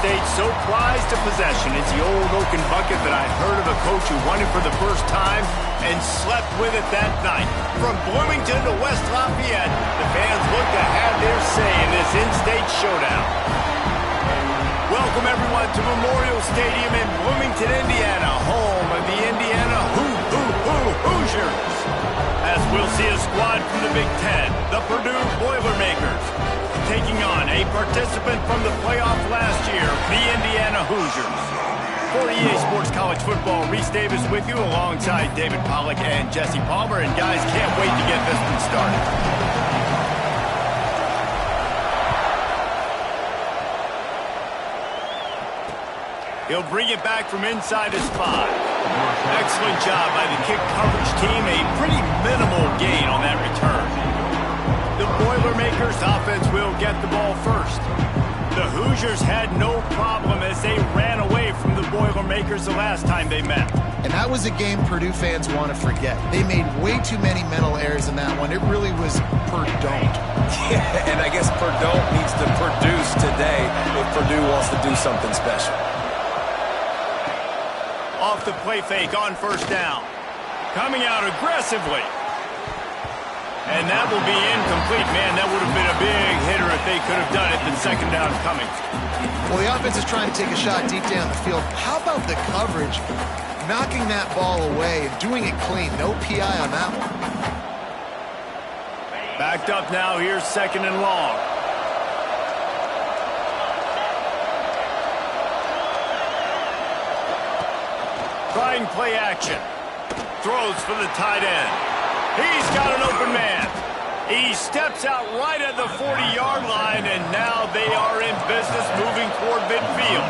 State so prized a possession is the old oaken bucket that I heard of a coach who won it for the first time and slept with it that night. From Bloomington to West Lafayette, the fans look to have their say in this in-state showdown. Welcome, everyone, to Memorial Stadium in Bloomington, Indiana, home of the Indiana Hoosiers. As we'll see a squad from the Big Ten, the Purdue Boilermakers, taking on a participant from the playoff last year, the Indiana Hoosiers. For EA Sports College Football, Reese Davis with you alongside David Pollack and Jesse Palmer. And guys, can't wait to get this one started. He'll bring it back from inside his 5. Excellent job by the kick coverage team. A pretty minimal gain on that return. The Boilermakers offense will get the ball first. The Hoosiers had no problem as they ran away from the Boilermakers the last time they met. And that was a game Purdue fans want to forget. They made way too many mental errors in that one. It really was Purdue. Yeah, and I guess Purdue needs to produce today if Purdue wants to do something special. Off the play fake on first down. Coming out aggressively. And that will be incomplete. Man, that would have been a big hitter if they could have done it. The second down coming. Well, the offense is trying to take a shot deep down the field. How about the coverage? Knocking that ball away and doing it clean. No PI on that one. Backed up now. Here's second and long. Trying play action. Throws for the tight end. He's got an open man. He steps out right at the 40-yard line, and now they are in business moving toward midfield.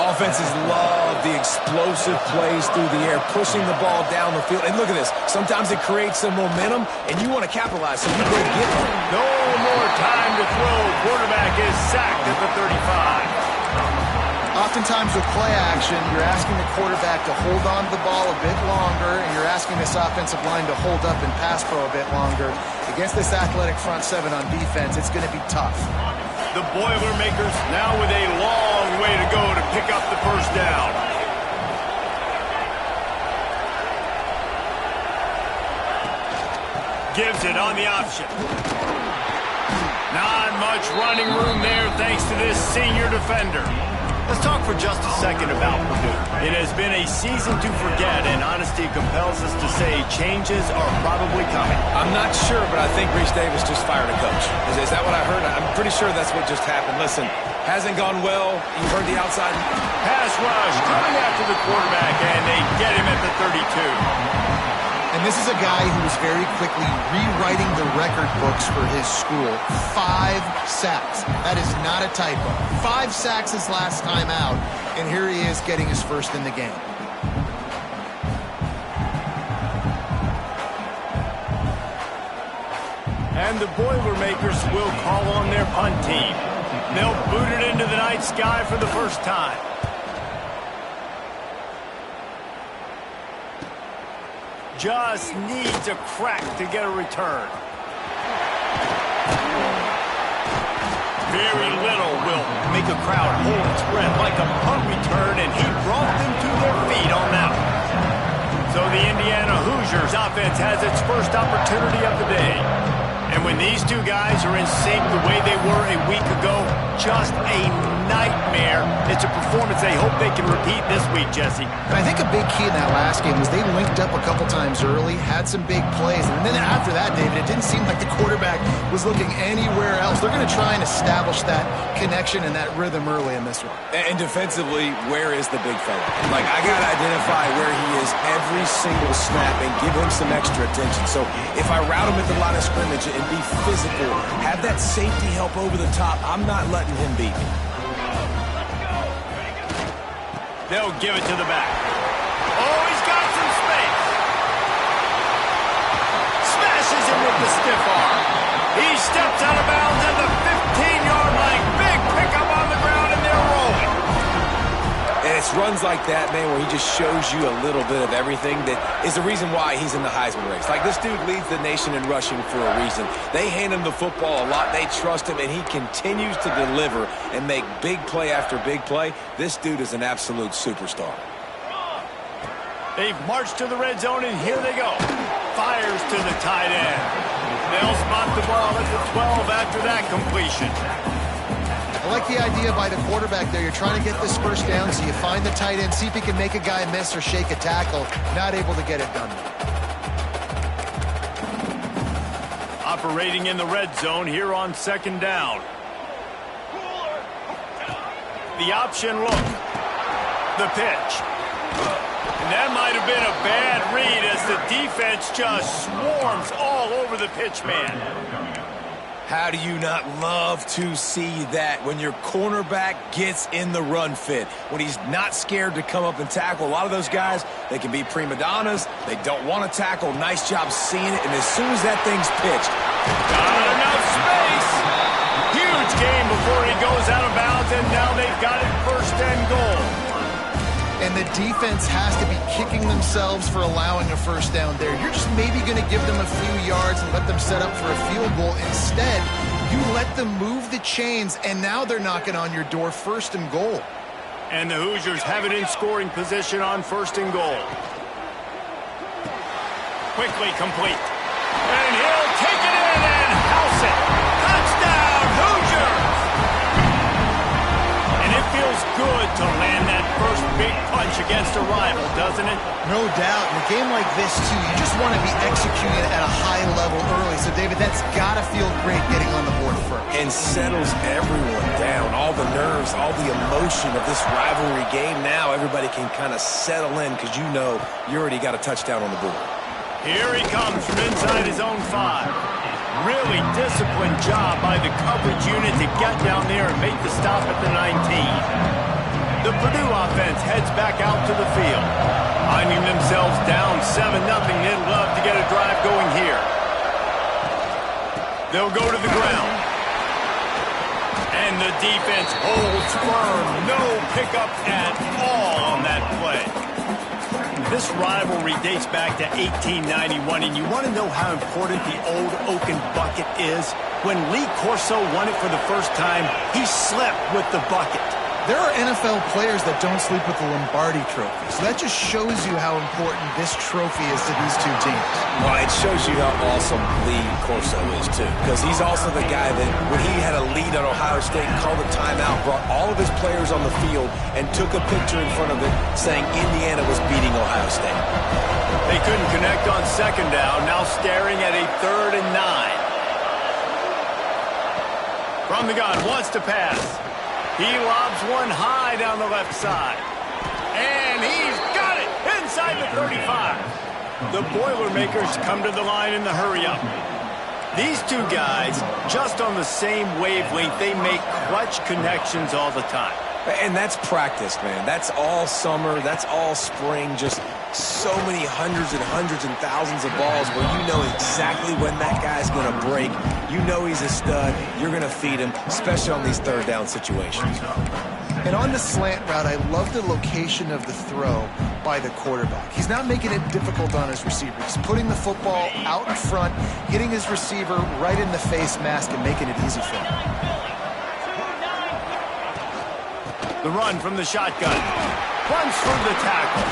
Offenses love the explosive plays through the air, pushing the ball down the field. And look at this. Sometimes it creates some momentum, and you want to capitalize, so you go get it. No more time to throw. Quarterback is sacked at the 35. Oftentimes with play action, you're asking the quarterback to hold on to the ball a bit longer, and you're asking this offensive line to hold up and pass pro a bit longer. Against this athletic front 7 on defense, it's going to be tough. The Boilermakers now with a long way to go to pick up the first down. Gives it on the option. Not much running room there thanks to this senior defender. Let's talk for just a second about Purdue. It has been a season to forget, and honesty compels us to say changes are probably coming. I'm not sure, but I think Reese Davis just fired a coach. Is that what I heard? I'm pretty sure that's what just happened. Listen, hasn't gone well. You heard the outside. Pass rush coming after the quarterback, and they get him at the 32. And this is a guy who is very quickly rewriting the record books for his school. 5 sacks. That is not a typo. 5 sacks his last time out, and here he is getting his first in the game. And the Boilermakers will call on their punt team. They'll boot it into the night sky for the first time. Just needs a crack to get a return. Very little will make a crowd hold its breath like a punt return, and he brought them to their feet on that one. So the Indiana Hoosiers offense has its first opportunity of the day. And when these two guys are in sync the way they were a week ago, just a nightmare. It's a performance they hope they can repeat this week, Jesse. And I think a big key in that last game was they linked up a couple times early, had some big plays, and then after that, David, it didn't seem like the quarterback was looking anywhere else. They're going to try and establish that connection and that rhythm early in this one. And defensively, where is the big fella? Like, I got to identify where he is every single snap and give him some extra attention. So if I route him at the line of scrimmage and be physical, have that safety help over the top, I'm not letting him beat me. They'll give it to the back. Oh, he's got some space. Smashes him with the stiff arm. He steps out of bounds at the 15-yard line. Big pickup on the ground, and they're rolling. And it's runs like that, man, where he just shows you a little bit of everything that is the reason why he's in the Heisman race. Like, this dude leads the nation in rushing for a reason. They hand him the football a lot. They trust him, and he continues to deliver and make big play after big play. This dude is an absolute superstar. They've marched to the red zone, and here they go. Fires to the tight end. They'll spot the ball at the 12 after that completion. I like the idea by the quarterback there. You're trying to get this first down, so you find the tight end, see if he can make a guy miss or shake a tackle. Not able to get it done. Operating in the red zone here on second down. The option look. The pitch. And that might have been a bad read as the defense just swarms all over the pitch man. How do you not love to see that when your cornerback gets in the run fit? When he's not scared to come up and tackle. A lot of those guys, they can be prima donnas. They don't want to tackle. Nice job seeing it. And as soon as that thing's pitched. Got enough space. Huge game before he goes out of bounds. And now they've got it first and goal. And the defense has to be kicking themselves for allowing a first down there. You're just maybe going to give them a few yards and let them set up for a field goal. Instead, you let them move the chains, and now they're knocking on your door first and goal. And the Hoosiers have it in scoring position on first and goal. Quickly complete. And he'll take it in and house it. Touchdown, Hoosiers! And it feels good to land that first big punch against a rival, doesn't it? No doubt. In a game like this, too, you just want to be executing at a high level early. So, David, that's got to feel great getting on the board first. And settles everyone down. All the nerves, all the emotion of this rivalry game. Now everybody can kind of settle in because you know you already got a touchdown on the board. Here he comes from inside his own 5. Really disciplined job by the coverage unit to get down there and make the stop at the 19. The Purdue offense heads back out to the field. Finding themselves down 7-0, they'd love to get a drive going here. They'll go to the ground. And the defense holds firm. No pickup at all on that play. This rivalry dates back to 1891, and you want to know how important the old Oaken bucket is? When Lee Corso won it for the first time, he slept with the bucket. There are NFL players that don't sleep with the Lombardi trophy, so that just shows you how important this trophy is to these two teams. Well, it shows you how awesome Lee Corso is, too, because he's also the guy that, when he had a lead on Ohio State, called a timeout, brought all of his players on the field, and took a picture in front of it saying Indiana was beating Ohio State. They couldn't connect on second down, now staring at a 3rd and 9. From the gun, wants to pass. He lobs one high down the left side. And he's got it inside the 35. The Boilermakers come to the line in the hurry-up. These two guys, just on the same wavelength, they make clutch connections all the time. And that's practice, man. That's all summer. That's all spring. Just so many hundreds and thousands of balls where you know exactly when that guy's going to break. You know he's a stud. You're going to feed him, especially on these third down situations. And on the slant route, I love the location of the throw by the quarterback. He's not making it difficult on his receiver. He's putting the football out in front, hitting his receiver right in the face mask and making it easy for him. The run from the shotgun. Runs for the tackle.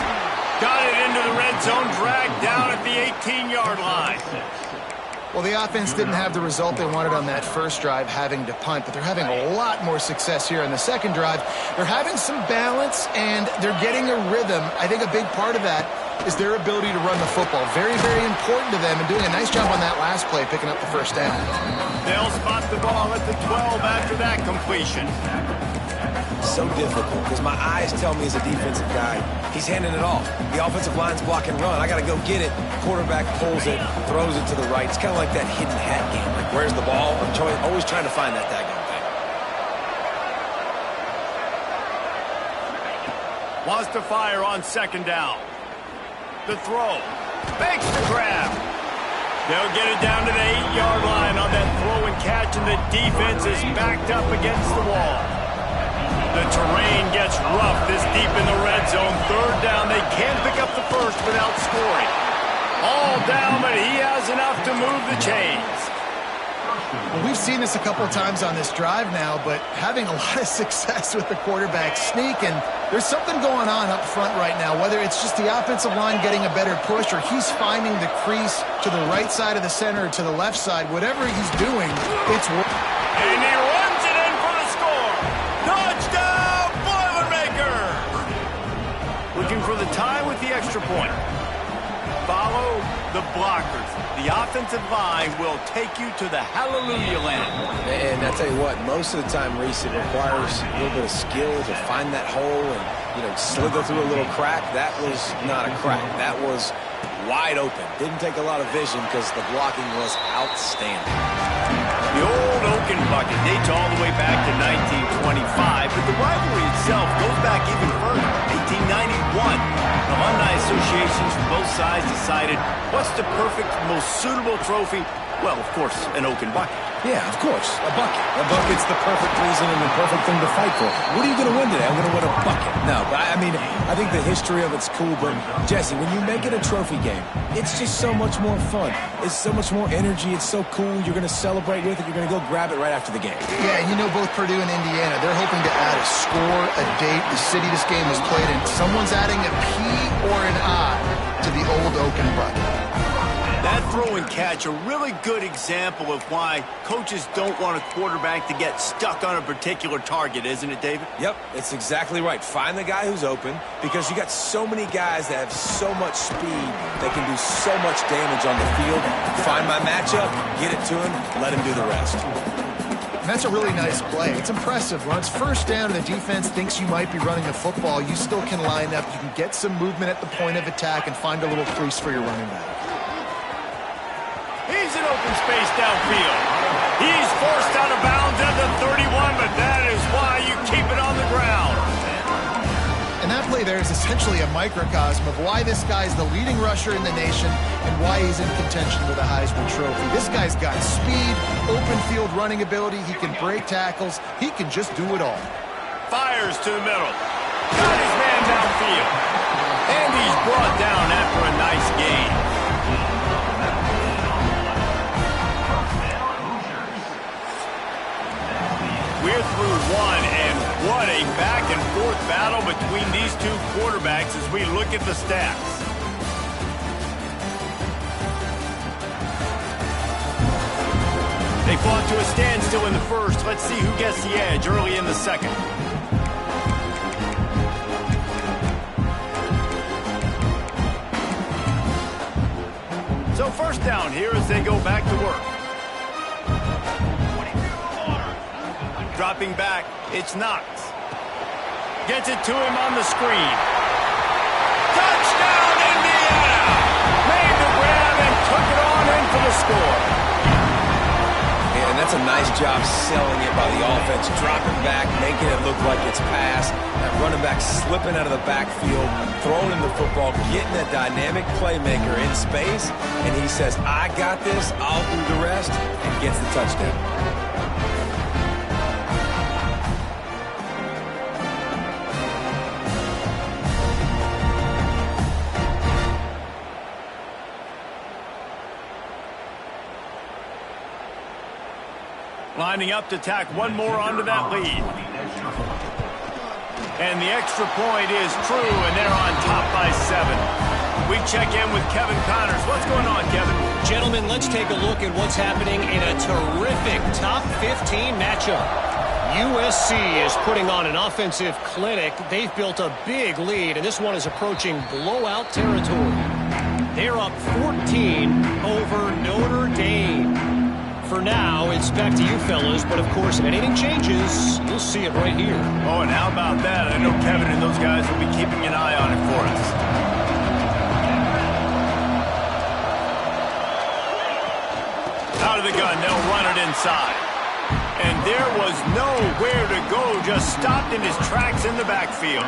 Got it into the red zone, dragged down at the 18-yard line. Well, the offense didn't have the result they wanted on that first drive, having to punt, but they're having a lot more success here on the second drive. They're having some balance, and they're getting a rhythm. I think a big part of that is their ability to run the football. Very, very important to them, and doing a nice job on that last play, picking up the first down. They'll spot the ball at the 12 after that completion. So difficult because my eyes tell me as a defensive guy, he's handing it off. The offensive line's block and run. I got to go get it. Quarterback pulls it, throws it to the right. It's kind of like that hidden hat game. Like, where's the ball? I'm always trying to find that daggone thing. Wants to fire on second down. The throw. Makes the grab. They'll get it down to the 8-yard line on that throw and catch, and the defense is backed up against the wall. The terrain gets rough this deep in the first without scoring. All down, but he has enough to move the chains. Well, we've seen this a couple times on this drive now, but having a lot of success with the quarterback sneak, and there's something going on up front right now, whether it's just the offensive line getting a better push or he's finding the crease to the right side of the center or to the left side. Whatever he's doing, it's working. And he runs it in for the score. Touchdown, Boilermakers! Looking for the tie with the extra point. Follow the blockers. The offensive line will take you to the hallelujah land. And I tell you what, most of the time, Reese, it requires a little bit of skill to find that hole and, slither through a little crack. That was not a crack. That was wide open. Didn't take a lot of vision because the blocking was outstanding. The old Oaken bucket dates all the way back to 1925, but the rivalry itself goes back even further, 1891. Alumni associations from both sides decided what's the perfect, most suitable trophy? Well, of course, an Oaken bucket. Yeah, of course, a bucket. A bucket's the perfect reason and the perfect thing to fight for. What are you going to win today? I'm going to win a bucket. No, but I think the history of it's cool, but Jesse, when you make it a trophy game, it's just so much more fun. It's so much more energy. It's so cool. You're going to celebrate with it. You're going to go grab it right after the game. Yeah, both Purdue and Indiana, they're hoping to add a score, a date, the city this game was played in. Someone's adding a P or an I to the old Oaken bucket. That throw and catch, a really good example of why coaches don't want a quarterback to get stuck on a particular target, isn't it, David? Yep, it's exactly right. Find the guy who's open because you got so many guys that have so much speed, they can do so much damage on the field. Find my matchup, get it to him, let him do the rest. And that's a really nice play. It's impressive. When it's first down and the defense thinks you might be running the football, you still can line up. You can get some movement at the point of attack and find a little crease for your running back. He's in open space downfield. He's forced out of bounds at the 31, but that is why you keep it on the ground. And that play there is essentially a microcosm of why this guy's the leading rusher in the nation and why he's in contention with a Heisman Trophy. This guy's got speed, open field running ability. He can break tackles. He can just do it all. Fires to the middle. Got his man downfield. And he's brought down after a nice gain. We're through one, and what a back-and-forth battle between these two quarterbacks as we look at the stats. They fought to a standstill in the first. Let's see who gets the edge early in the second. So first down here as they go back to work. Dropping back, it's Knox. Gets it to him on the screen. Touchdown, Indiana! Made the grab and took it on in for the score. Yeah, and that's a nice job selling it by the offense. Dropping back, making it look like it's pass. That running back slipping out of the backfield, throwing him the football, getting a dynamic playmaker in space, and he says, I got this, I'll do the rest, and gets the touchdown. Lining up to tack one more onto that lead. And the extra point is true, and they're on top by 7. We check in with Kevin Connors. What's going on, Kevin? Gentlemen, let's take a look at what's happening in a terrific top 15 matchup. USC is putting on an offensive clinic. They've built a big lead, and this one is approaching blowout territory. They're up 14 over Notre Dame. For now, it's back to you fellas, but of course, if anything changes, you'll see it right here. Oh, and how about that? I know Kevin and those guys will be keeping an eye on it for us. Out of the gun, they'll run it inside. And there was nowhere to go, just stopped in his tracks in the backfield.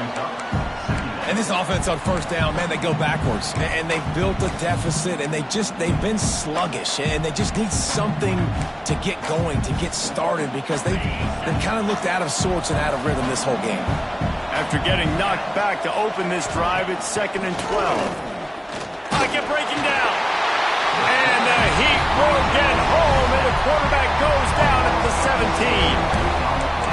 And this offense on first down, man, they go backwards. And they've built a deficit, and they've been sluggish. And they just need something to get going, to get started, because they've kind of looked out of sorts and out of rhythm this whole game. After getting knocked back to open this drive, it's 2nd and 12. pocket breaking down. And the Heat will get home, and the quarterback goes down at the 17.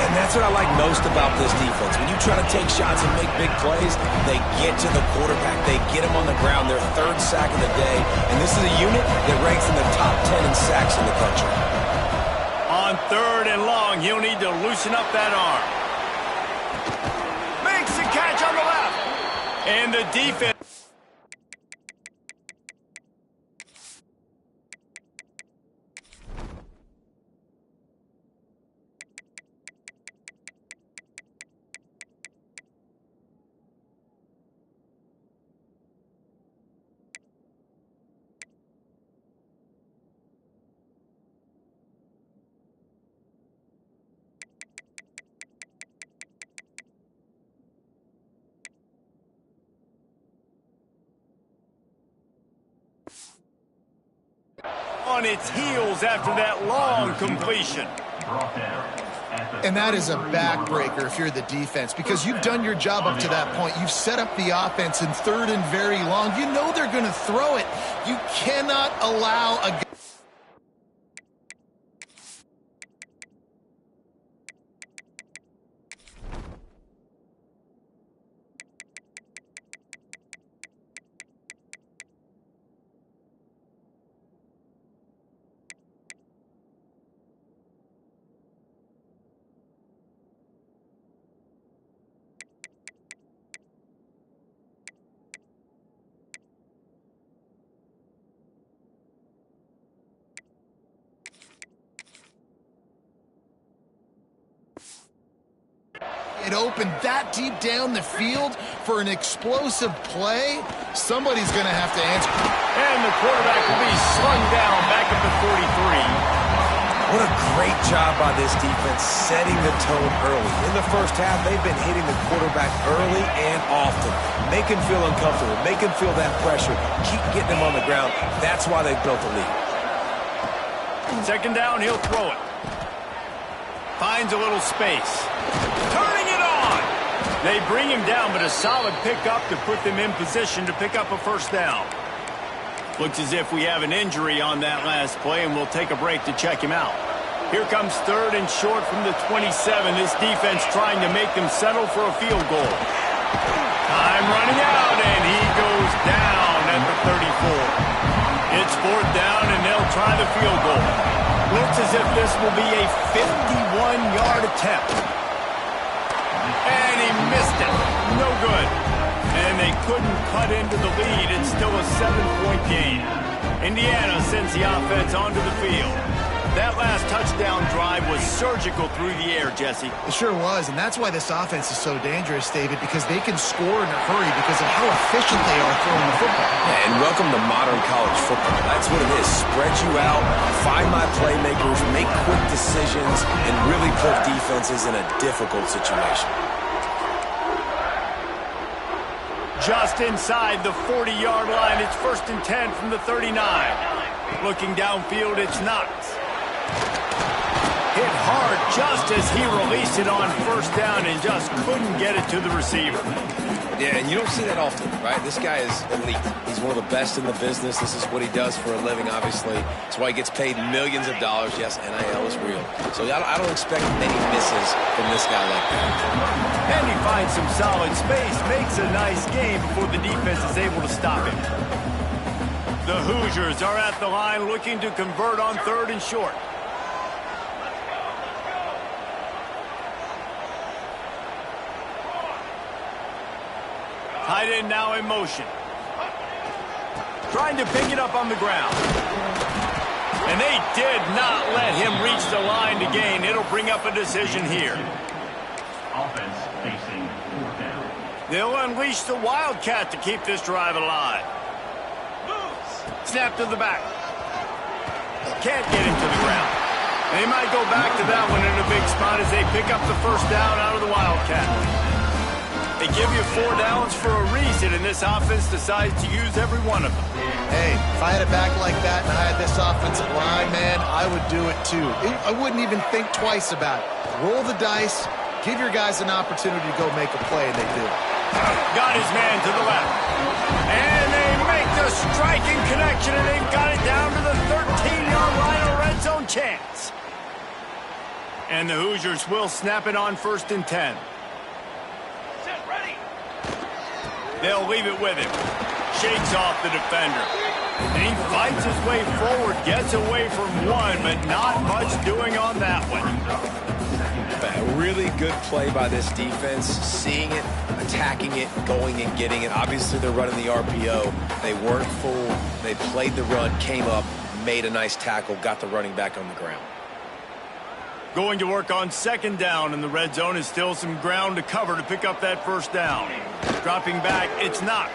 And that's what I like most about this defense. When you try to take shots and make big plays, they get to the quarterback. They get him on the ground. Their third sack of the day. And this is a unit that ranks in the top 10 in sacks in the country. On 3rd and long, he'll need to loosen up that arm. Makes the catch on the left. And the defense. On its heels after that long completion. And that is a backbreaker if you're the defense, because you've done your job up to that point. You've set up the offense in 3rd and very long. You know they're going to throw it. You cannot allow a... It opened that deep down the field for an explosive play. Somebody's going to have to answer. And the quarterback will be slung down back at the 43. What a great job by this defense setting the tone early. In the first half, they've been hitting the quarterback early and often. Make him feel uncomfortable. Make him feel that pressure. Keep getting him on the ground. That's why they've built the lead. 2nd down, he'll throw it. Finds a little space. Turning it on. They bring him down, but a solid pickup to put them in position to pick up a 1st down. Looks as if we have an injury on that last play, and we'll take a break to check him out. Here comes 3rd and short from the 27. This defense trying to make them settle for a field goal. Time running out, and he goes down at the 34. It's 4th down, and they'll try the field goal. Looks as if this will be a 51-yard attempt. And he missed it. No good. And they couldn't cut into the lead. It's still a 7-point game. Indiana sends the offense onto the field. That last touchdown drive was surgical through the air, Jesse. It sure was, and that's why this offense is so dangerous, David, because they can score in a hurry because of how efficient they are throwing the football. Yeah, and welcome to modern college football. That's what it is. Spread you out, find my playmakers, make quick decisions, and really put defenses in a difficult situation. Just inside the 40-yard line, it's 1st and 10 from the 39. Looking downfield, it's Knox. Hit hard just as he released it on 1st down and just couldn't get it to the receiver. Yeah, and you don't see that often, right? This guy is elite. He's one of the best in the business. This is what he does for a living, obviously. That's why he gets paid millions of dollars. Yes, NIL is real. So I don't expect many misses from this guy like that. And he finds some solid space, makes a nice game before the defense is able to stop him. The Hoosiers are at the line looking to convert on 3rd and short. Tight end now in motion. Trying to pick it up on the ground. And they did not let him reach the line to gain. It'll bring up a decision here. Offense facing 4th down. They'll unleash the Wildcat to keep this drive alive. Snap to the back. Can't get him to the ground. They might go back to that one in a big spot as they pick up the 1st down out of the Wildcat. They give you 4 downs for a reason, and this offense decides to use every one of them. Hey, if I had a back like that and I had this offensive line, man, I would do it too. I wouldn't even think twice about it. Roll the dice, give your guys an opportunity to go make a play, and they do. Got his man to the left. And they make the a striking connection, and they've got it down to the 13-yard line, a red zone chance. And the Hoosiers will snap it on 1st and 10. Set, ready. They'll leave it with him. Shakes off the defender. And he fights his way forward, gets away from one, but not much doing on that one. A really good play by this defense, seeing it, attacking it, going and getting it. Obviously, they're running the RPO. They weren't full. They played the run, came up, made a nice tackle, got the running back on the ground. Going to work on 2nd down, and the red zone is still some ground to cover to pick up that 1st down. Dropping back, it's Knox.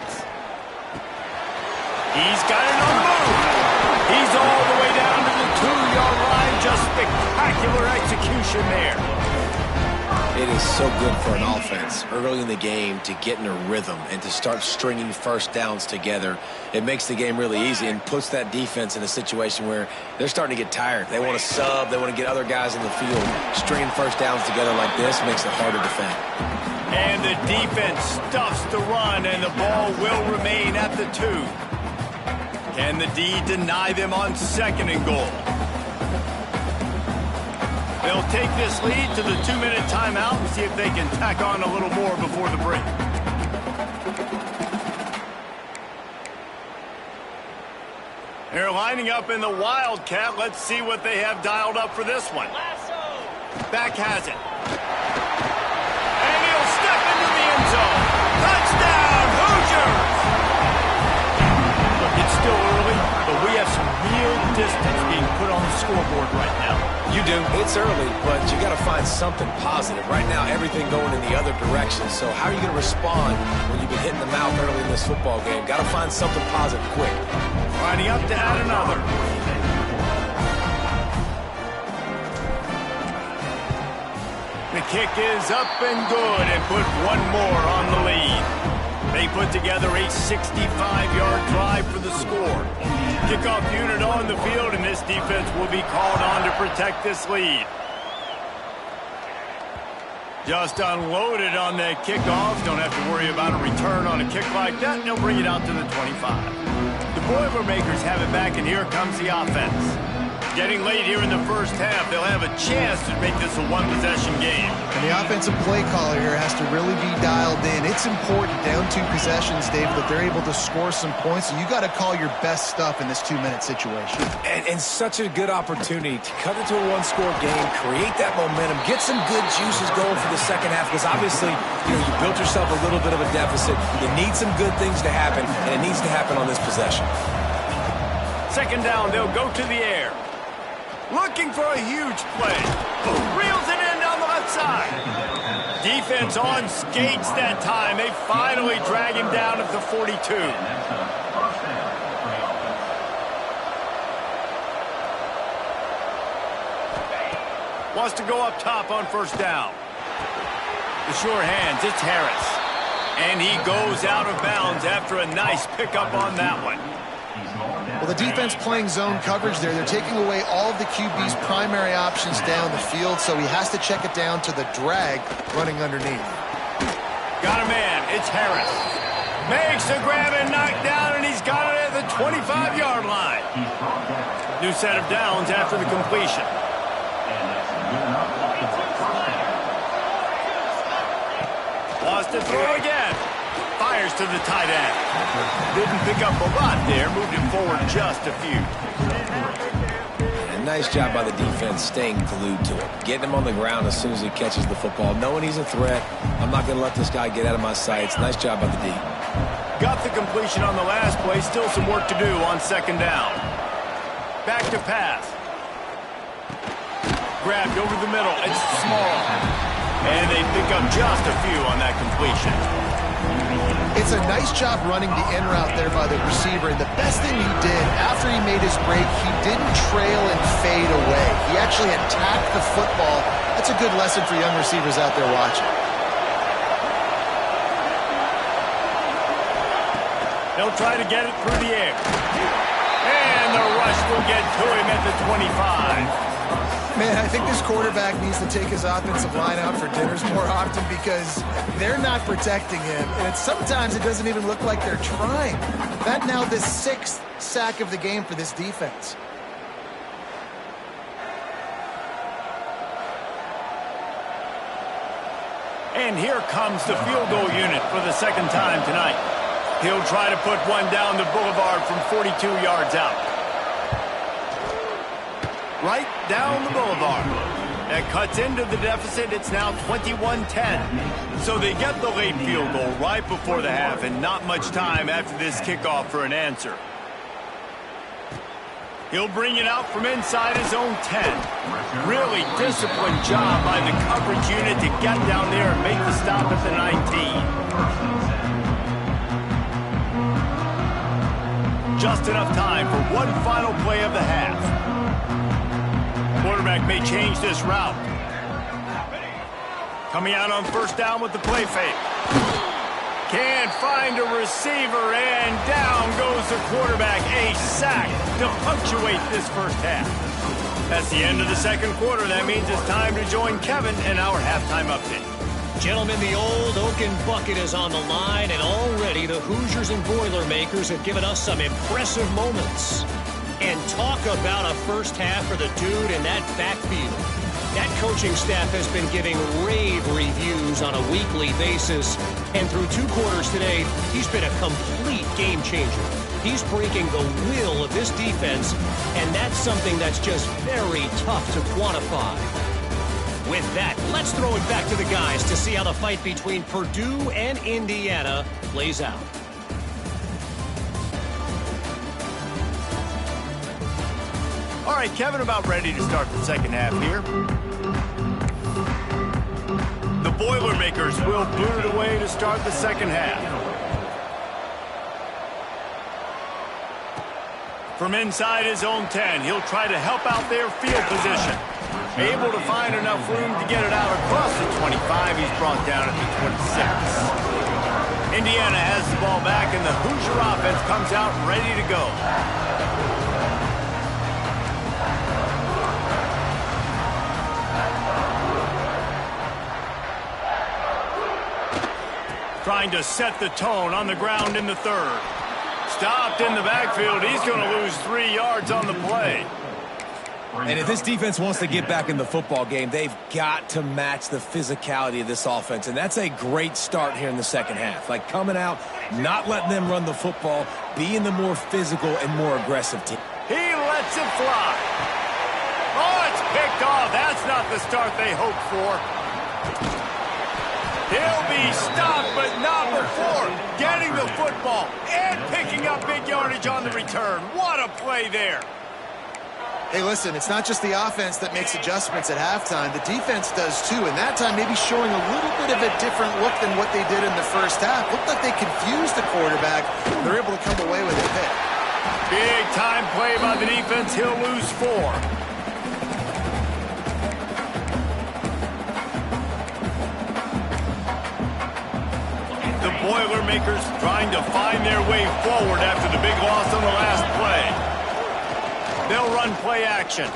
He's got it on the move. He's all the way down to the 2-yard line. Just spectacular execution there. It is so good for an offense early in the game to get in a rhythm and to start stringing 1st downs together. It makes the game really easy and puts that defense in a situation where they're starting to get tired. They want to sub. They want to get other guys in the field. Stringing 1st downs together like this makes it hard to defend. And the defense stuffs the run, and the ball will remain at the 2. Can the D deny them on 2nd and goal? They'll take this lead to the 2-minute timeout and see if they can tack on a little more before the break. They're lining up in the Wildcat. Let's see what they have dialed up for this one. Back has it. And he'll step into the end zone. Touchdown, Hoosiers! Look, it's still early, but we have some real distance being put on the scoreboard right now. You do. It's early, but you got to find something positive. Right now, everything going in the other direction. So how are you going to respond when you've been hitting the mouth early in this football game? Got to find something positive quick. Lining up to add another. The kick is up and good and put one more on the lead. They put together a 65-yard drive for the score. Kickoff unit on the field, and this defense will be called on to protect this lead. Just unloaded on that kickoff. Don't have to worry about a return on a kick like that. They'll bring it out to the 25. The Boilermakers have it back, and here comes the offense. Getting late here in the 1st half, they'll have a chance to make this a one-possession game. And the offensive play caller here has to really be dialed in. It's important, down 2 possessions, Dave, that they're able to score some points. So you got to call your best stuff in this 2-minute situation. And such a good opportunity to cut into a 1-score game, create that momentum, get some good juices going for the 2nd half, because obviously, you built yourself a little bit of a deficit. You need some good things to happen, and it needs to happen on this possession. 2nd down, they'll go to the air. Looking for a huge play. Reels it in down the left side. Defense on skates that time. They finally drag him down at the 42. Wants to go up top on 1st down. The sure hands, it's Harris. And he goes out of bounds after a nice pickup on that one. Well, the defense playing zone coverage there. They're taking away all of the QB's primary options down the field, so he has to check it down to the drag running underneath. Got a man. It's Harris. Makes the grab and knock down, and he's got it at the 25-yard line. New set of downs after the completion. Lost to throw again. Fires to the tight end. Didn't pick up a lot there. Moved him forward just a few. And nice job by the defense staying glued to him. Getting him on the ground as soon as he catches the football. Knowing he's a threat. I'm not going to let this guy get out of my sights. Nice job by the D. Got the completion on the last play. Still some work to do on 2nd down. Back to pass. Grabbed over the middle. It's small. And they pick up just a few on that completion. It's a nice job running the in route there by the receiver. And the best thing he did after he made his break, he didn't trail and fade away. He actually attacked the football. That's a good lesson for young receivers out there watching. They'll try to get it through the air. And the rush will get to him at the 25. Man, I think this quarterback needs to take his offensive line out for dinners more often because they're not protecting him. And sometimes it doesn't even look like they're trying. That now the 6th sack of the game for this defense. And here comes the field goal unit for the second time tonight. He'll try to put one down the boulevard from 42 yards out. Right down the boulevard. That cuts into the deficit. It's now 21-10. So they get the late field goal right before the half and not much time after this kickoff for an answer. He'll bring it out from inside his own 10. Really disciplined job by the coverage unit to get down there and make the stop at the 19. Just enough time for one final play of the half. Quarterback may change this route. Coming out on first down with the play fake. Can't find a receiver, and down goes the quarterback. A sack to punctuate this first half. That's the end of the second quarter. That means it's time to join Kevin in our halftime update. Gentlemen, the old Oaken bucket is on the line, and already the Hoosiers and Boilermakers have given us some impressive moments. And talk about a first half for the dude in that backfield. That coaching staff has been giving rave reviews on a weekly basis. And through 2 quarters today, he's been a complete game changer. He's breaking the will of this defense, and that's something that's just very tough to quantify. With that, let's throw it back to the guys to see how the fight between Purdue and Indiana plays out. All right, Kevin, about ready to start the second half here. The Boilermakers will boot it away to start the second half. From inside his own 10, he'll try to help out their field position. Able to find enough room to get it out across the 25. He's brought down at the 26. Indiana has the ball back, and the Hoosier offense comes out ready to go. Trying to set the tone on the ground in the third. Stopped in the backfield. He's going to lose 3 yards on the play. And if this defense wants to get back in the football game, they've got to match the physicality of this offense. And that's a great start here in the second half. Like coming out, not letting them run the football, being the more physical and more aggressive team. He lets it fly. Oh, it's picked off. That's not the start they hoped for. He'll be stopped, but not before getting the football and picking up big yardage on the return. What a play there. Hey, listen, it's not just the offense that makes adjustments at halftime. The defense does too, and that time maybe showing a little bit of a different look than what they did in the first half. Looked like they confused the quarterback. They're able to come away with a pick. Big time play by the defense. He'll lose 4. The Boilermakers trying to find their way forward after the big loss on the last play. They'll run play action.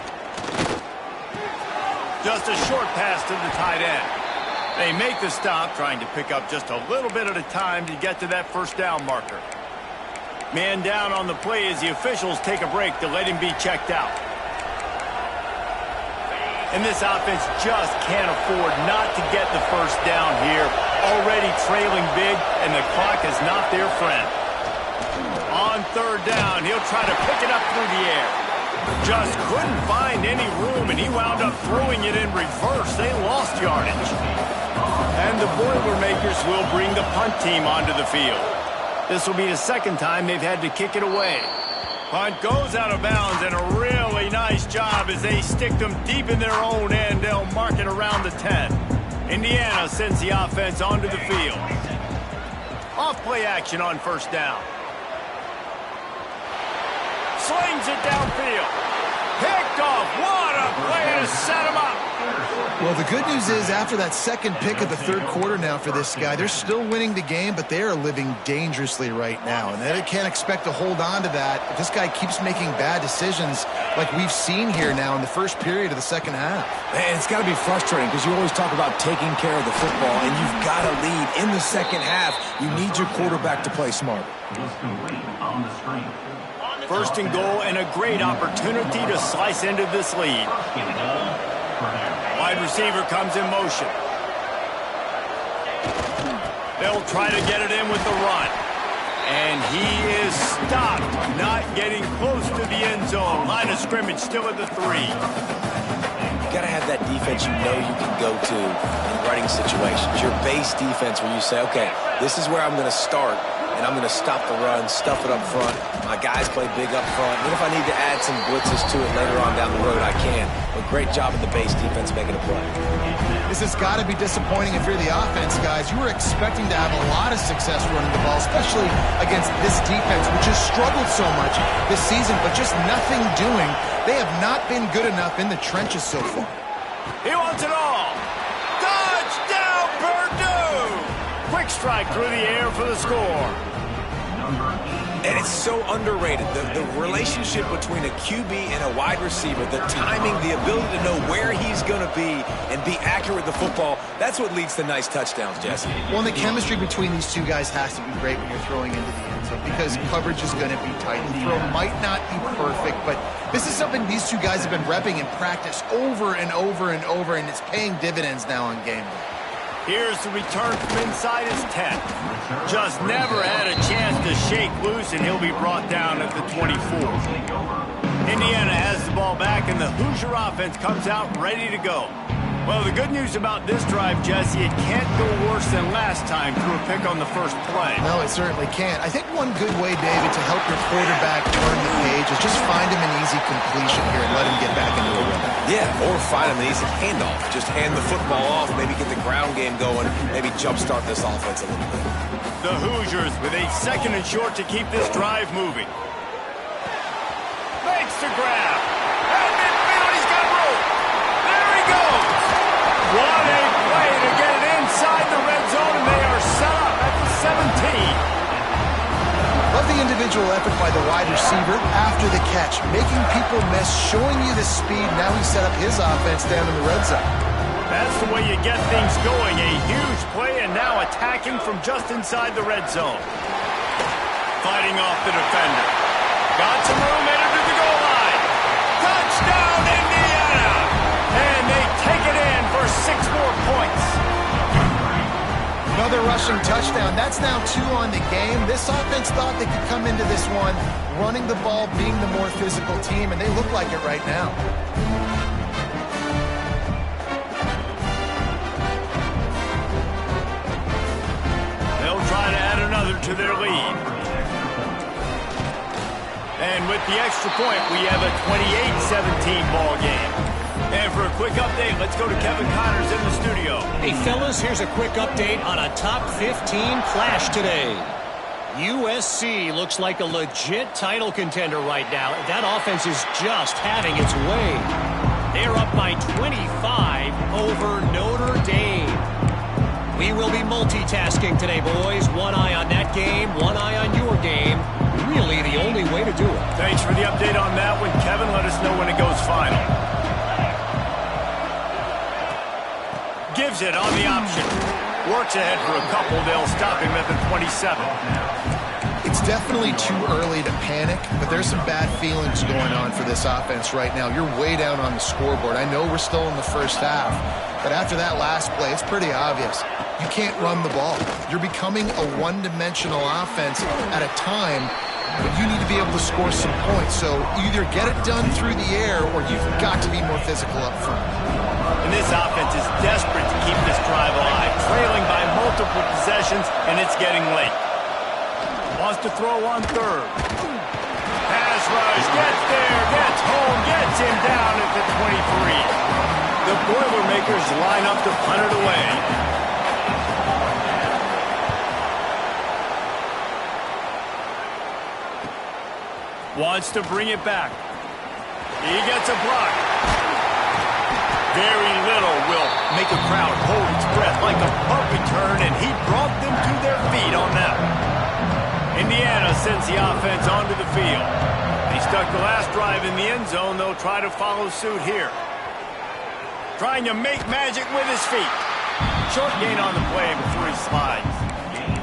Just a short pass to the tight end. They make the stop, trying to pick up just a little bit at a time to get to that first down marker. Man down on the play as the officials take a break to let him be checked out. And this offense just can't afford not to get the first down here. Already trailing big, and the clock is not their friend. On third down, he'll try to pick it up through the air. Just couldn't find any room, and he wound up throwing it in reverse. They lost yardage. And the Boilermakers will bring the punt team onto the field. This will be the second time they've had to kick it away. Punt goes out of bounds, and a really nice job as they stick them deep in their own end. They'll mark it around the 10. Indiana sends the offense onto the field. Off play action on first down. Slings it downfield. Picked off. What a play to set him up. Well, the good news is after that second pick of the third quarter now for this guy, they're still winning the game, but they are living dangerously right now. And they can't expect to hold on to that. If this guy keeps making bad decisions, like we've seen here now in the first period of the second half. And it's got to be frustrating because you always talk about taking care of the football, and you've got to lead in the second half. You need your quarterback to play smart. First and goal, and a great opportunity to slice into this lead. Wide receiver comes in motion. They'll try to get it in with the run. And he is stopped, not getting close to the end zone. Line of scrimmage still at the 3. You got to have that defense you know you can go to in running situations. Your base defense where you say, okay, this is where I'm going to start, and I'm going to stop the run, stuff it up front. My guys play big up front. And if I need to add some blitzes to it later on down the road, I can. But great job in the base defense making a play. This has got to be disappointing if you're the offense, guys. You were expecting to have a lot of success running the ball, especially against this defense, which has struggled so much this season, but just nothing doing. They have not been good enough in the trenches so far. He wants it all. Touchdown, Purdue! Quick strike through the air for the score. And it's so underrated. The relationship between a QB and a wide receiver, the timing, the ability to know where he's going to be and be accurate with the football, that's what leads to nice touchdowns, Jesse. Well, and the chemistry between these two guys has to be great when you're throwing into the end zone because coverage is going to be tight. The throw might not be perfect, but this is something these two guys have been repping in practice over and over and over, and it's paying dividends now on game day. Here's the return from inside his 10. Just never had a chance to shake loose, and he'll be brought down at the 24. Indiana has the ball back, and the Hoosier offense comes out ready to go. Well, the good news about this drive, Jesse, it can't go worse than last time through a pick on the first play. No, it certainly can't. I think one good way, David, to help your quarterback turn the page is just find him an easy completion here and let him get back into the rhythm. Yeah, or find him an easy handoff. Just hand the football off, maybe get the ground game going, maybe jumpstart this offense a little bit. The Hoosiers with a second and short to keep this drive moving. Makes the grab. And midfield, he's got room. There he goes. What a play to get it inside the red zone, and they are set up at the 17. Love the individual effort by the wide receiver after the catch, making people miss, showing you the speed. Now he set up his offense down in the red zone. That's the way you get things going. A huge play, and now attacking from just inside the red zone. Fighting off the defender. Got some room, headed to the goal line. Touchdown, Indiana! And they take it in for 6 more points. Another rushing touchdown. That's now 2 on the game. This offense thought they could come into this one running the ball, being the more physical team, and they look like it right now. They'll try to add another to their lead. And with the extra point, we have a 28-17 ball game. And for a quick update, let's go to Kevin Connors in the studio. Hey, fellas, here's a quick update on a top 15 clash today. USC looks like a legit title contender right now. That offense is just having its way. They're up by 25 over Notre Dame. We will be multitasking today, boys. One eye on that game, one eye on your game. Really the only way to do it. Thanks for the update on that one, Kevin. Let us know when it goes final. Gives it on the option. Works ahead for a couple. They'll stop him at the 27. It's definitely too early to panic, but there's some bad feelings going on for this offense right now. You're way down on the scoreboard. I know we're still in the first half, but after that last play, it's pretty obvious. You can't run the ball. You're becoming a one-dimensional offense at a time when you need to be able to score some points. So either get it done through the air or you've got to be more physical up front. And this offense is desperate to keep this drive alive, trailing by multiple possessions, and it's getting late. Wants to throw on third. Pass rush, gets there, gets home, gets him down at the 23. The Boilermakers line up to punt it away. Wants to bring it back. He gets a block. Very little will make a crowd hold its breath like a punt return, and he brought them to their feet on that one. Indiana sends the offense onto the field. He stuck the last drive in the end zone. They'll try to follow suit here. Trying to make magic with his feet. Short gain on the play before he slides.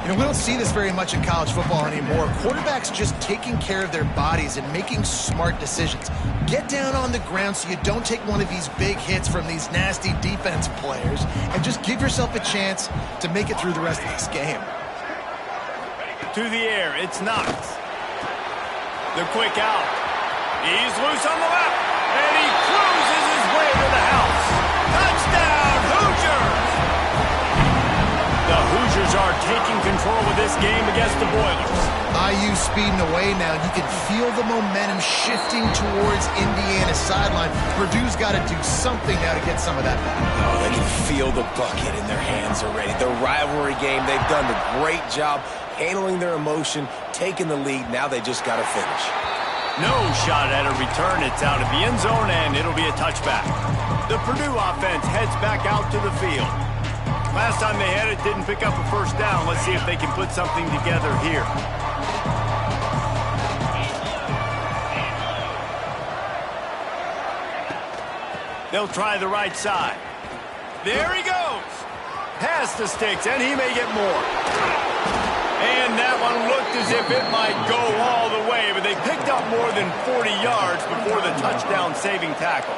You know, we don't see this very much in college football anymore. Quarterbacks just taking care of their bodies and making smart decisions. Get down on the ground so you don't take one of these big hits from these nasty defense players, and just give yourself a chance to make it through the rest of this game. To the air, it's Knox. The quick out. He's loose on the left, and he cruises his way to the house. Touchdown, Hoosiers! The Hoosiers are taking control of this game against the Boilers. IU speeding away now. You can feel the momentum shifting towards Indiana's sideline. Purdue's got to do something now to get some of that back. Oh, they can feel the bucket in their hands already. The rivalry game, they've done a great job handling their emotion, taking the lead. Now they just got to finish. No shot at a return. It's out of the end zone, and it'll be a touchback. The Purdue offense heads back out to the field. Last time they had it, didn't pick up a first down. Let's see if they can put something together here. They'll try the right side. There he goes. Past the sticks, and he may get more. And that one looked as if it might go all the way, but they picked up more than 40 yards before the touchdown-saving tackle.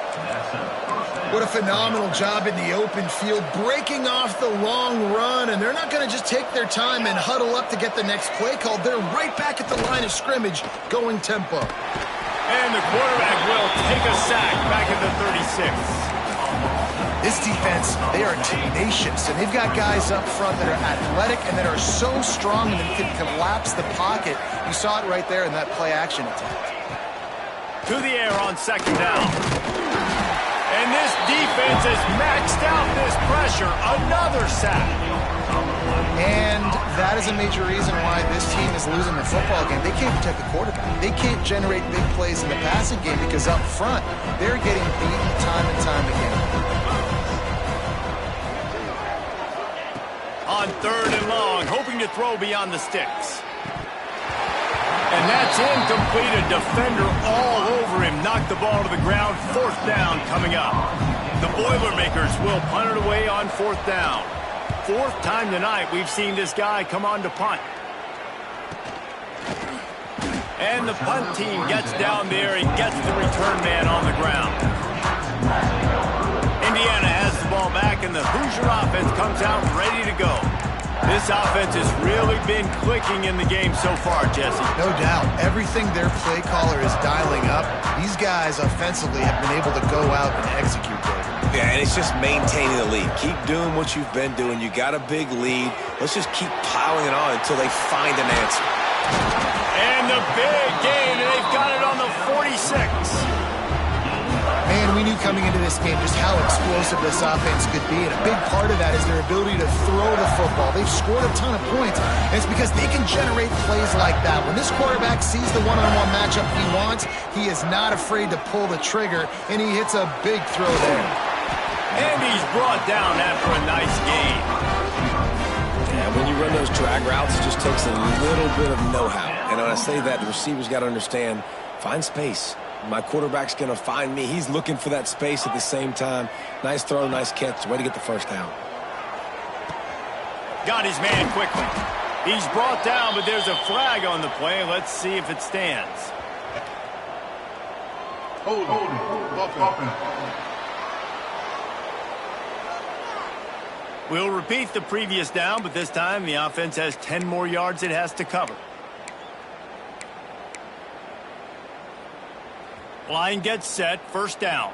What a phenomenal job in the open field, breaking off the long run, and they're not going to just take their time and huddle up to get the next play called. They're right back at the line of scrimmage, going tempo. And the quarterback will take a sack back at the 36. This defense, they are tenacious, and they've got guys up front that are athletic and that are so strong and that can collapse the pocket. You saw it right there in that play-action attempt. To the air on second down. And this defense has maxed out this pressure. Another sack. And that is a major reason why this team is losing the football game. They can't protect the quarterback. They can't generate big plays in the passing game because up front, they're getting beaten time and time again. On third and long, hoping to throw beyond the sticks. And that's incomplete. A defender all over him. Knocked the ball to the ground. Fourth down coming up. The Boilermakers will punt it away on fourth down. Fourth time tonight we've seen this guy come on to punt. And the punt team gets down there and gets the return man on the ground. Indiana has the ball back, and the Hoosier offense comes out ready to go. This offense has really been clicking in the game so far, Jesse. No doubt. Everything their play caller is dialing up, these guys offensively have been able to go out and execute, David. Yeah, and it's just maintaining the lead. Keep doing what you've been doing. You got a big lead. Let's just keep piling it on until they find an answer. And the big gain, and they've got it on the 46. Man, we knew coming into this game just how explosive this offense could be, and a big part of that is their ability to throw the football. They've scored a ton of points, and it's because they can generate plays like that. When this quarterback sees the one-on-one matchup he wants, he is not afraid to pull the trigger, and he hits a big throw there. And he's brought down after a nice gain. Yeah, when you run those drag routes, it just takes a little bit of know-how. And when I say that, the receiver's got to understand, find space. My quarterback's going to find me. He's looking for that space at the same time. Nice throw, nice catch. Way to get the first down. Got his man quickly. He's brought down, but there's a flag on the play. Let's see if it stands. Hold on. We'll repeat the previous down, but this time the offense has 10 more yards it has to cover. Line gets set, first down.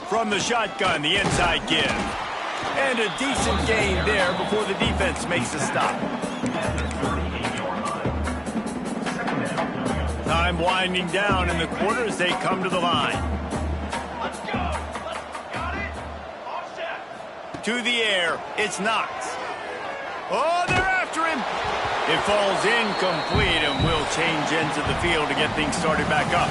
From the shotgun, the inside give. And a decent gain there before the defense makes a stop. Time winding down in the quarter as they come to the line. Let's go. Got it. Offset. To the air, it's Knox. Oh, they're after him. It falls incomplete, and we'll change ends of the field to get things started back up.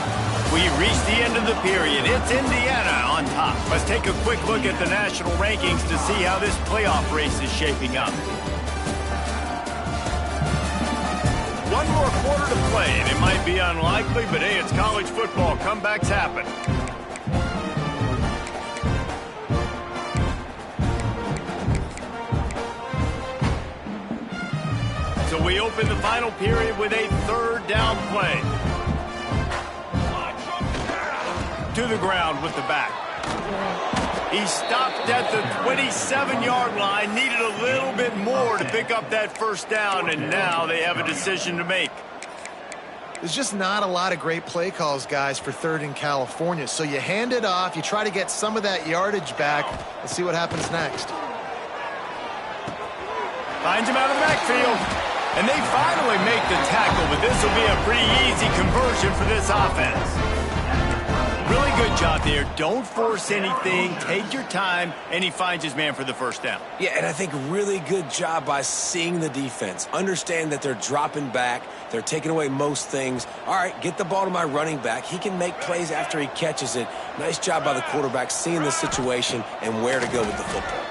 We reached the end of the period. It's Indiana on top. Let's take a quick look at the national rankings to see how this playoff race is shaping up. One more quarter to play, and it might be unlikely, but hey, it's college football. Comebacks happen. So we open the final period with a third down play. To the ground with the back. He stopped at the 27-yard line, needed a little bit more to pick up that first down, and now they have a decision to make. There's just not a lot of great play calls, guys, for third in California. So you hand it off, you try to get some of that yardage back, and see what happens next. Finds him out of the backfield. And they finally make the tackle, but this will be a pretty easy conversion for this offense. Really good job there. Don't force anything. Take your time, and he finds his man for the first down. Yeah, and I think really good job by seeing the defense. Understand that they're dropping back. They're taking away most things. All right, get the ball to my running back. He can make plays after he catches it. Nice job by the quarterback seeing the situation and where to go with the football.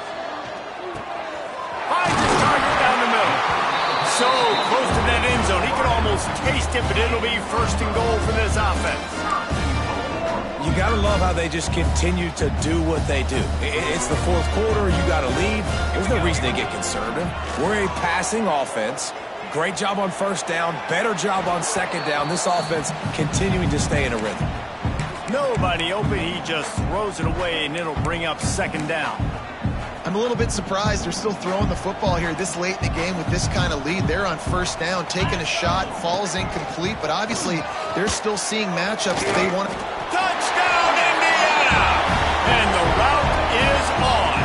Finds his target down the middle. So close to that end zone. He could almost taste it, but it'll be first and goal for this offense. You got to love how they just continue to do what they do. It's the fourth quarter. You got to lead. There's no reason to get conservative. We're a passing offense. Great job on first down. Better job on second down. This offense continuing to stay in a rhythm. Nobody open. He just throws it away, and it'll bring up second down. I'm a little bit surprised they're still throwing the football here this late in the game with this kind of lead. They're on first down, taking a shot, falls incomplete, but obviously they're still seeing matchups that they want. Touchdown, Indiana! And the route is on.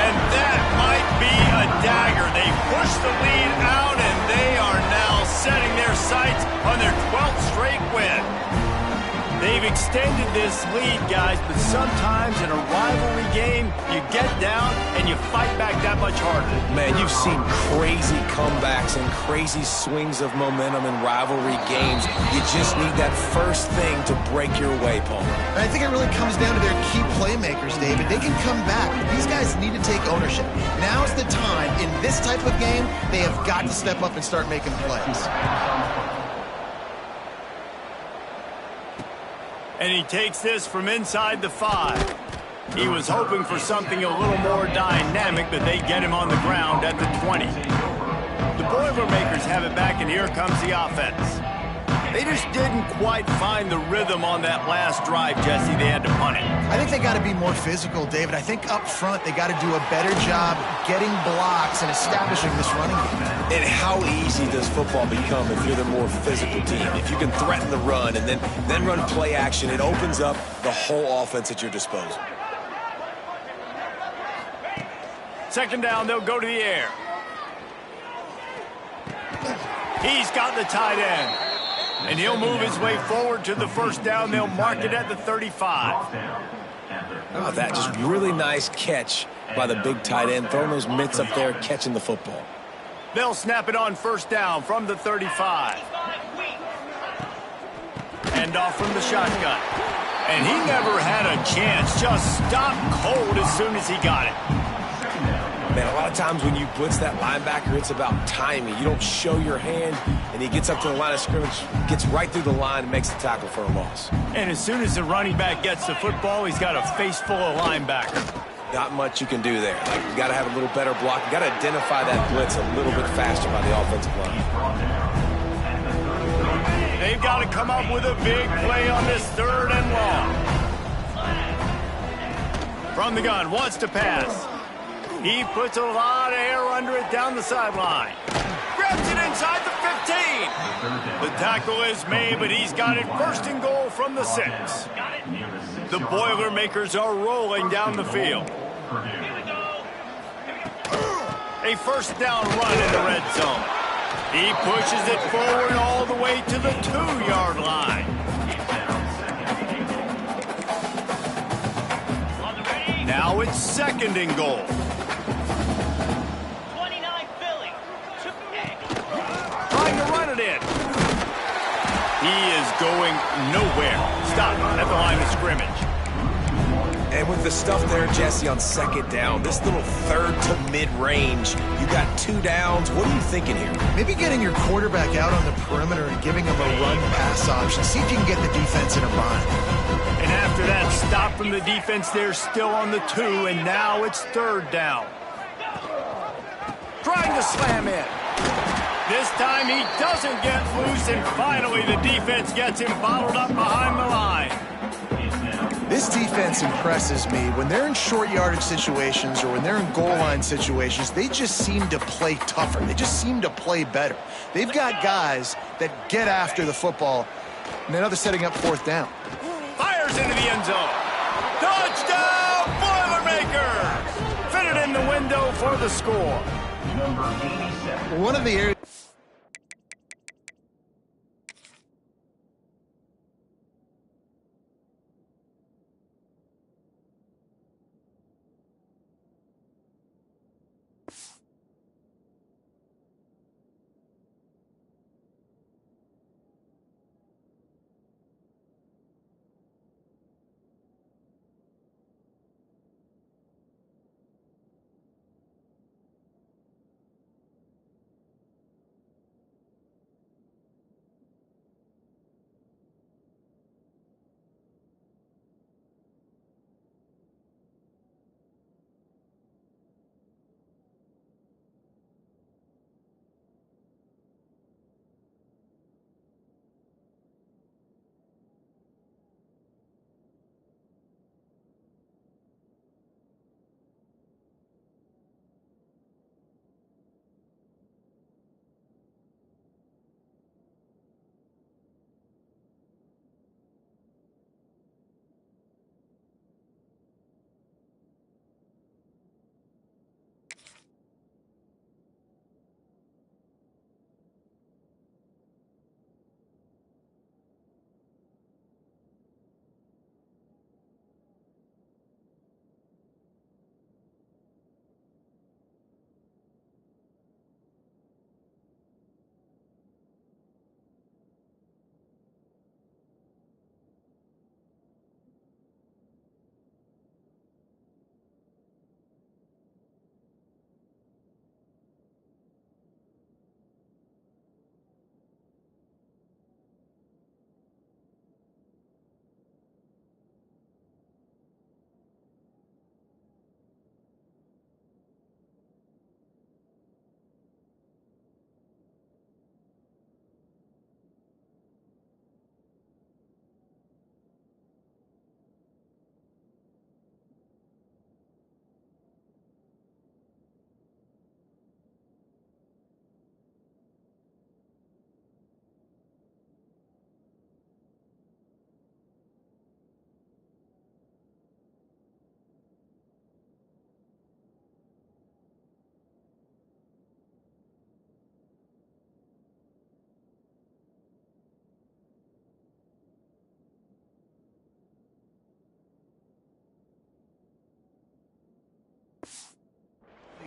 And that might be a dagger. They push the lead out, and they are now setting their sights on their 12th straight win. They've extended this lead, guys, but sometimes in a rivalry game, you get down and you fight back that much harder. Man, you've seen crazy comebacks and crazy swings of momentum in rivalry games. You just need that first thing to break your way, Paul. And I think it really comes down to their key playmakers, David. They can come back, but these guys need to take ownership. Now's the time. In this type of game, they have got to step up and start making plays. And he takes this from inside the 5. He was hoping for something a little more dynamic, but they get him on the ground at the 20. The Boilermakers have it back, and here comes the offense. They just didn't quite find the rhythm on that last drive, Jesse. They had to punt it. I think they got to be more physical, David. I think up front they got to do a better job getting blocks and establishing this running game. And how easy does football become if you're the more physical team? If you can threaten the run and then run play action, it opens up the whole offense at your disposal. Second down, they'll go to the air. He's got the tight end. And he'll move his way forward to the first down. They'll mark it at the 35. Oh, that just really nice catch by the big tight end, throwing those mitts up there, catching the football. They'll snap it on first down from the 35. Hand off from the shotgun. And he never had a chance. Just stopped cold as soon as he got it. Man, a lot of times when you blitz that linebacker, it's about timing. You don't show your hand, and he gets up to the line of scrimmage, gets right through the line, and makes the tackle for a loss. And as soon as the running back gets the football, he's got a face full of linebacker. Not much you can do there. Like, you got to have a little better block. You got to identify that blitz a little bit faster by the offensive line. They've got to come up with a big play on this third and long. From the gun, wants to pass. He puts a lot of air under it down the sideline. Grabs it inside the 15. The tackle is made, but he's got it first and goal from the 6. The Boilermakers are rolling down the field. A first down run in the red zone. He pushes it forward all the way to the 2-yard line. Now it's second and goal. 29 Philly. Trying to run it in. He is going nowhere. Stop at the line of scrimmage. And with the stuff there, Jesse, on second down, this little third to mid-range, you got 2 downs. What are you thinking here? Maybe getting your quarterback out on the perimeter and giving him a run-pass option. See if you can get the defense in a bind. And after that stop from the defense, they're still on the 2, and now it's third down. Trying to slam in. This time he doesn't get loose, and finally the defense gets him bottled up behind the line. This defense impresses me. When they're in short yardage situations or when they're in goal line situations, they just seem to play tougher. They just seem to play better. They've got guys that get after the football. And now they're setting up fourth down. Fires into the end zone. Touchdown, Boilermakers! Fitted in the window for the score. One of the areas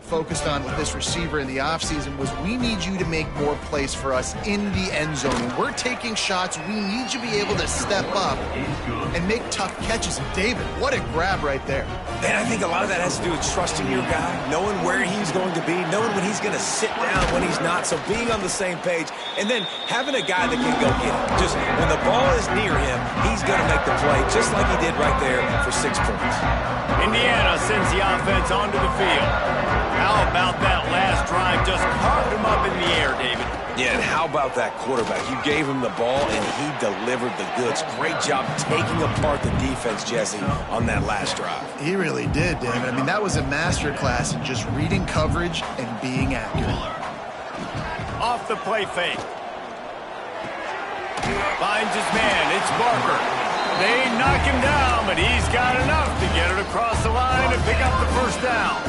focused on with this receiver in the offseason was we need you to make more plays for us in the end zone. When we're taking shots, we need you to be able to step up and make tough catches. And David, what a grab right there. And I think a lot of that has to do with trusting your guy, knowing where he's going to be, knowing when he's going to sit down, when he's not. So being on the same page, and then having a guy that can go get it. Just when the ball is near him, he's going to make the play, just like he did right there for 6 points. Indiana sends the offense onto the field. How about that last drive? Just carved him up in the air, David. Yeah, and how about that quarterback? You gave him the ball, and he delivered the goods. Great job taking apart the defense, Jesse, on that last drive. He really did, David. I mean, that was a masterclass in just reading coverage and being accurate. Off the play fake. Finds his man. It's Barker. They knock him down, but he's got enough to get it across the line and pick up the first down.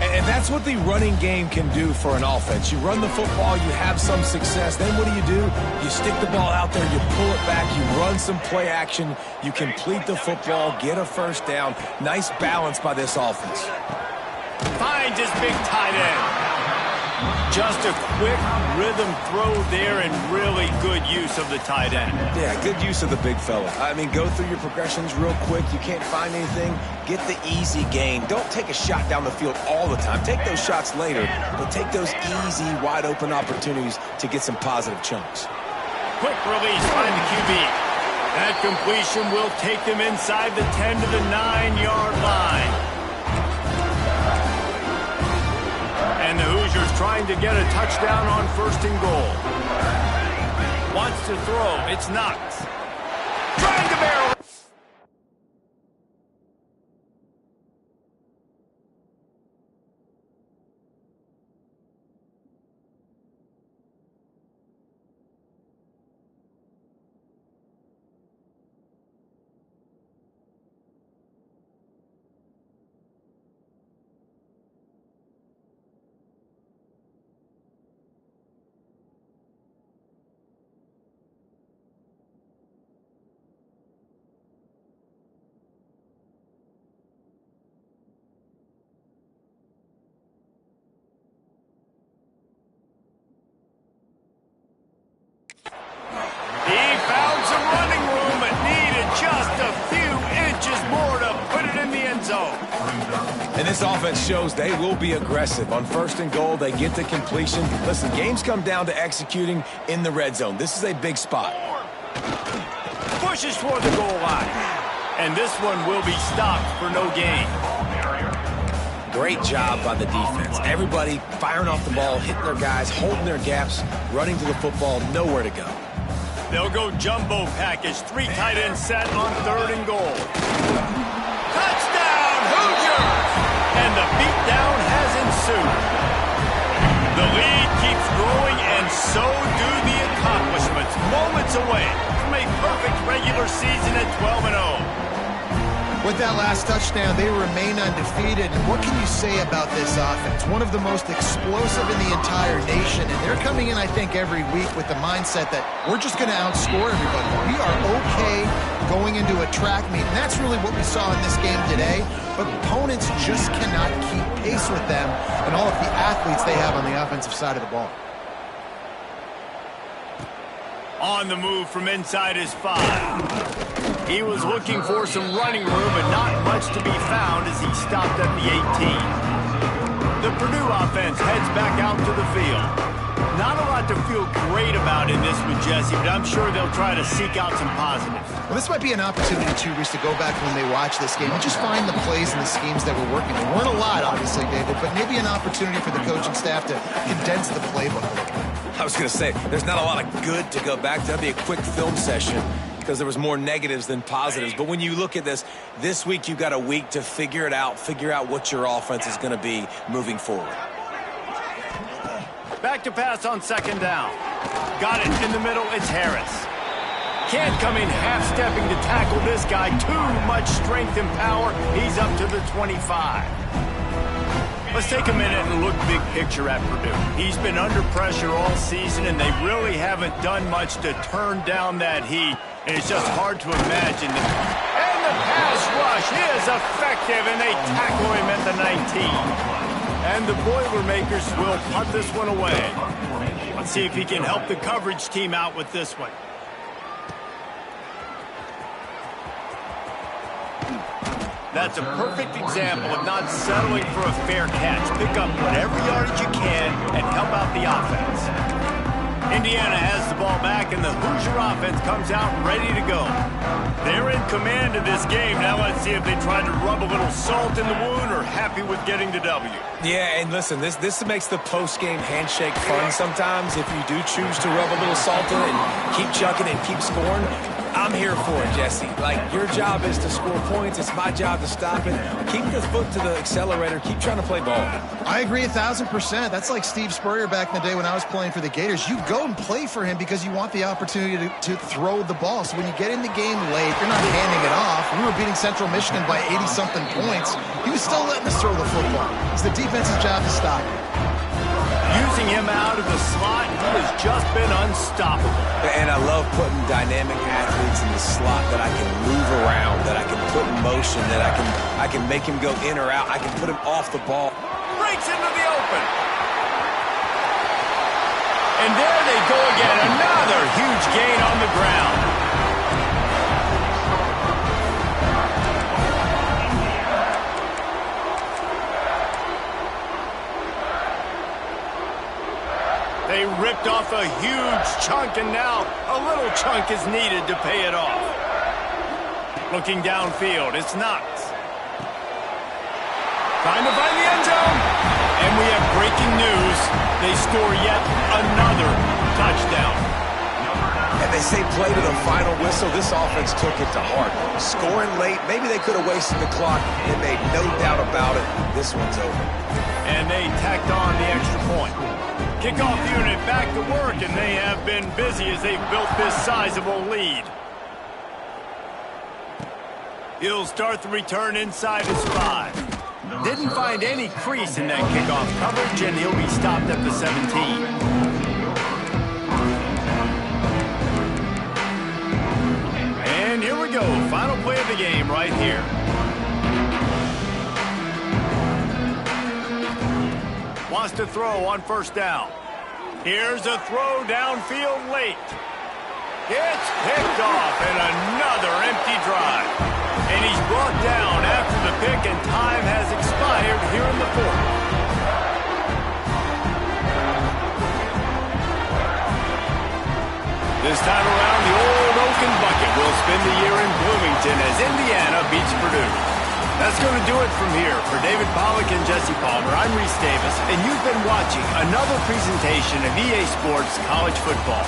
And that's what the running game can do for an offense. You run the football, you have some success. Then what do? You stick the ball out there, you pull it back, you run some play action, you complete the football, get a first down. Nice balance by this offense. Finds his big tight end. Just a quick rhythm throw there and really good use of the tight end. Yeah, good use of the big fella. I mean, go through your progressions real quick. You can't find anything. Get the easy gain. Don't take a shot down the field all the time. Take those shots later, but take those easy, wide-open opportunities to get some positive chunks. Quick release by the QB. That completion will take them inside the 10 to the 9-yard line. And the Hoosiers trying to get a touchdown on 1st and goal. Wants to throw. It's Knox. Trying to barrel. And this offense shows they will be aggressive. On 1st and goal, they get the completion. Listen, games come down to executing in the red zone. This is a big spot. Pushes toward the goal line. And this one will be stopped for no gain. Great job by the defense. Everybody firing off the ball, hitting their guys, holding their gaps, running to the football, nowhere to go. They'll go jumbo package. 3 tight ends set on 3rd and goal. Touchdown, Hoosiers! And the beatdown has ensued. The lead keeps growing, and so do the accomplishments. Moments away from a perfect regular season at 12-0. With that last touchdown, they remain undefeated. And what can you say about this offense? One of the most explosive in the entire nation. And they're coming in, I think, every week with the mindset that we're just going to outscore everybody. We are okay going into a track meet. And that's really what we saw in this game today. But opponents just cannot keep pace with them and all of the athletes they have on the offensive side of the ball. On the move from inside his 5. He was looking for some running room, but not much to be found as he stopped at the 18. The Purdue offense heads back out to the field. Not a lot to feel great about in this one, Jesse, but I'm sure they'll try to seek out some positives. Well, this might be an opportunity, too, Reese, to go back when they watch this game and just find the plays and the schemes that were working. There weren't a lot, obviously, David, but maybe an opportunity for the coaching staff to condense the playbook. I was going to say, there's not a lot of good to go back to. That'd be a quick film session because there was more negatives than positives. But when you look at this week you've got a week to figure it out, figure out what your offense is going to be moving forward. Back to pass on 2nd down. Got it in the middle. It's Harris. Can't come in half-stepping to tackle this guy. Too much strength and power. He's up to the 25. Let's take a minute and look big picture at Purdue. He's been under pressure all season, and they really haven't done much to turn down that heat. And it's just hard to imagine. And the pass rush is effective, and they tackle him at the 19. And the Boilermakers will punt this one away. Let's see if he can help the coverage team out with this one. That's a perfect example of not settling for a fair catch. Pick up whatever yardage you can and help out the offense. Indiana has the ball back, and the Hoosier offense comes out ready to go. They're in command of this game. Now let's see if they try to rub a little salt in the wound or happy with getting the W. Yeah, and listen, this makes the post-game handshake fun sometimes if you do choose to rub a little salt in it and keep chucking and keep scoring. I'm here for it, Jesse. Like, your job is to score points. It's my job to stop it. Keep the foot to the accelerator. Keep trying to play ball. I agree 1,000%. That's like Steve Spurrier back in the day when I was playing for the Gators. You go and play for him because you want the opportunity to throw the ball. So when you get in the game late, you're not handing it off. We were beating Central Michigan by 80-something points. He was still letting us throw the football. It's the defense's job to stop it. Using him out of the slot, he has just been unstoppable. And I love putting dynamic athletes in the slot that I can move around, that I can put in motion, that I can make him go in or out. I can put him off the ball. Breaks into the open. And there they go again. Another huge gain on the ground. They ripped off a huge chunk, and now a little chunk is needed to pay it off. Looking downfield, it's Knox. Trying to find the end zone. And we have breaking news. They score yet another touchdown. And they say play to the final whistle. This offense took it to heart. Scoring late, maybe they could have wasted the clock. They made no doubt about it. This one's over. And they tacked on the extra point. Kickoff unit back to work, and they have been busy as they've built this sizable lead. He'll start the return inside his 5. Didn't find any crease in that kickoff coverage, and he'll be stopped at the 17. And here we go, final play of the game right here. Wants to throw on first down. Here's a throw downfield late. It's picked off, and another empty drive. And he's brought down after the pick, and time has expired here in the 4th. This time around, the old Oaken Bucket will spend the year in Bloomington as Indiana beats Purdue. That's going to do it from here. For David Pollack and Jesse Palmer, I'm Reese Davis, and you've been watching another presentation of EA Sports College Football.